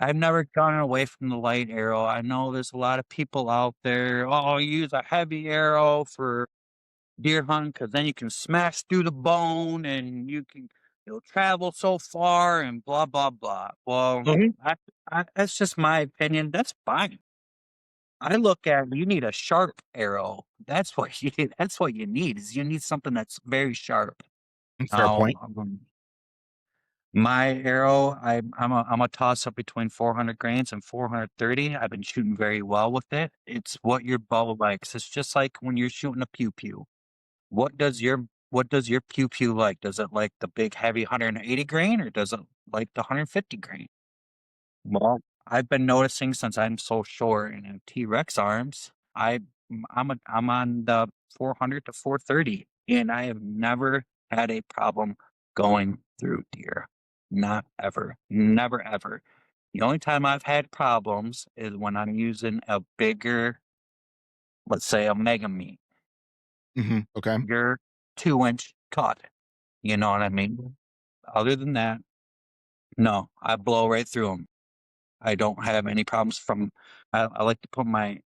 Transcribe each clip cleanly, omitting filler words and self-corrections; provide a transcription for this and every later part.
I've never gone away from the light arrow. I know there's a lot of people out there, "Oh, use a heavy arrow for deer hunting because then you can smash through the bone and you'll travel so far and blah, blah, blah." Well, Mhm. I that's just my opinion. That's fine. I look at you need a sharp arrow. That's what you need. That's what you need is you need something that's very sharp. Fair point. My arrow, I'm a toss up between 400 grains and 430. I've been shooting very well with it. It's what your bow likes. It's just like when you're shooting a pew pew. What does your pew pew like? Does it like the big heavy 180 grain or does it like the 150 grain? Well, I've been noticing since I'm so short and have T-Rex arms, I'm on the 400 to 430, and I have never had a problem going through deer. Not ever. Never ever. The only time I've had problems is when I'm using a bigger, let's say a mega meat, Okay. bigger 2-inch cut. You know what I mean? Other than that, no, I blow right through them. I don't have any problems from I like to put my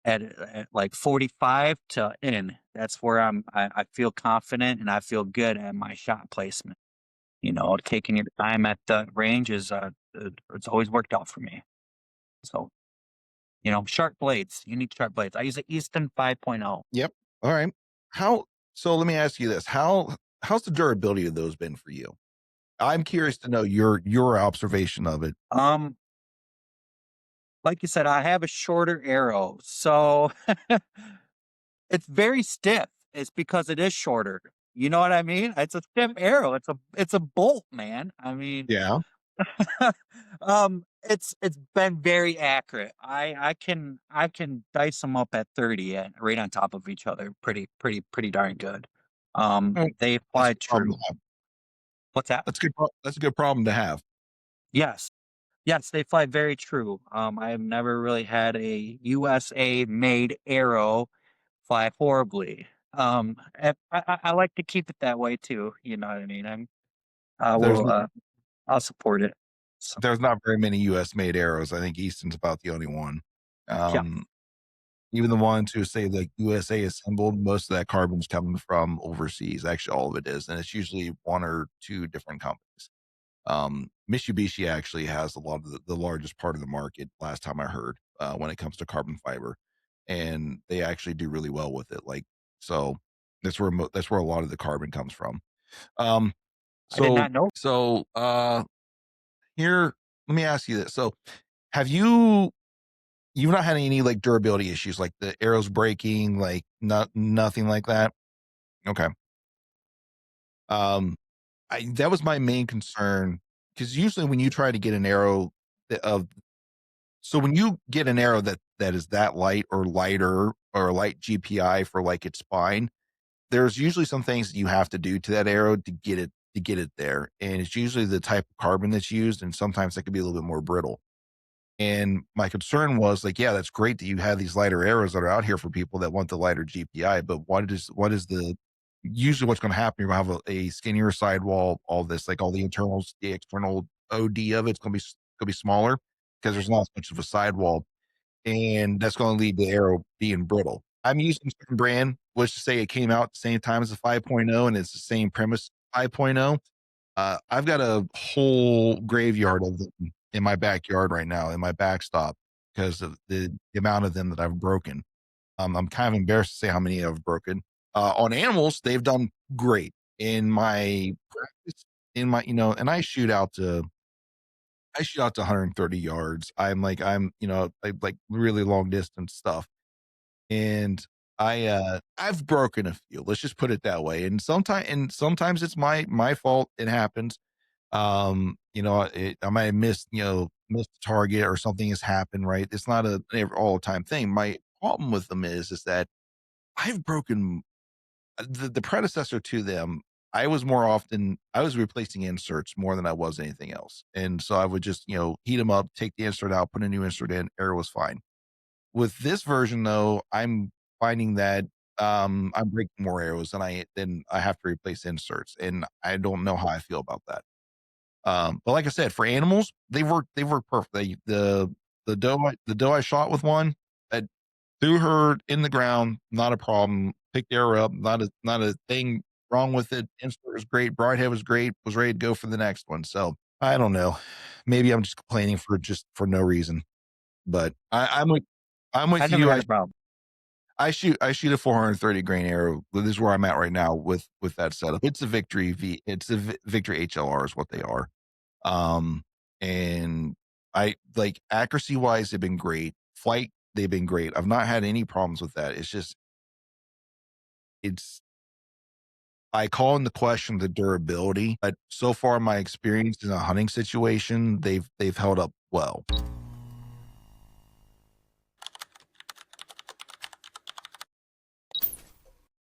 at like 45 to in. That's where I feel confident and I feel good at my shot placement. Taking your time at the range is it's always worked out for me. So, sharp blades. You need sharp blades. I use a Easton 5.0. Yep. All right. How so let me ask you this. How's the durability of those been for you? I'm curious to know your observation of it. Um, like you said, I have a shorter arrow, so it's very stiff. It's because it is shorter. You know what I mean? It's a stiff arrow. It's a bolt, man. I mean, Yeah. it's been very accurate. I can dice them up at 30 and right on top of each other. Pretty darn good. Oh, They that's a fly good problem to true. have. What's that? That's a good problem to have. Yes. Yes, they fly very true. I have never really had a USA made arrow fly horribly. And I like to keep it that way too. You know what I mean? I There's will. I'll support it. So there's not very many US made arrows. I think Easton's about the only one. yeah, Um, Even the ones who say like USA assembled, most of that carbon's coming from overseas. Actually, all of it is, and it's usually one or two different companies. Mitsubishi actually has a lot of the largest part of the market. Last time I heard, when it comes to carbon fiber, and they actually do really well with it. Like so, that's where a lot of the carbon comes from. Um, I did so not know. so here, let me ask you this. So, have you've not had any like durability issues, like the arrows breaking, like nothing like that? Okay. Um, that was my main concern because usually when you try to get an arrow of so when you get an arrow that is that light or lighter or a light GPI for like its spine, there's usually some things that you have to do to that arrow to get it there, and it's usually the type of carbon that's used, and sometimes that could be a little bit more brittle. And my concern was like, yeah, that's great that you have these lighter arrows that are out here for people that want the lighter GPI, but what is the usually what's going to happen? You're going to have a skinnier sidewall, all this, like all the internals, the external OD of it's going to be smaller because there's not as much of a sidewall, and that's going to lead to the arrow being brittle. I'm using a certain brand. Let's just say it came out at the same time as the 5.0, and it's the same premise 5.0. I've got a whole graveyard of them in my backyard right now in my backstop because of the amount of them that I've broken. I'm kind of embarrassed to say how many I've broken. On animals, they've done great in my practice. In my, and I shoot out to 130 yards. I like really long distance stuff, and I've broken a few. Let's just put it that way. And sometimes it's my fault. It happens. I might have missed the target or something has happened, right? It's not a all the time thing. My problem with them is that I've broken the predecessor to them. I was replacing inserts more than I was anything else. And so I would just, heat them up, take the insert out, put a new insert in, error was fine. With this version though, I'm finding that I'm breaking more arrows than I have to replace inserts. And I don't know how I feel about that. But like I said, for animals, they work perfect. The doe I shot with one, I threw her in the ground, not a problem. Picked her up, not a thing wrong with it. Insert was great, broadhead was great, was ready to go for the next one. So I don't know. Maybe I'm just complaining for no reason. But I'm I with never you. had a problem. I shoot a 430 grain arrow. This is where I'm at right now with that setup. It's a Victory HLR is what they are. Um, and I like accuracy wise, they've been great. Flight, they've been great. I've not had any problems with that. It's just it's I call into question the durability, but so far my experience in a hunting situation, they've held up well.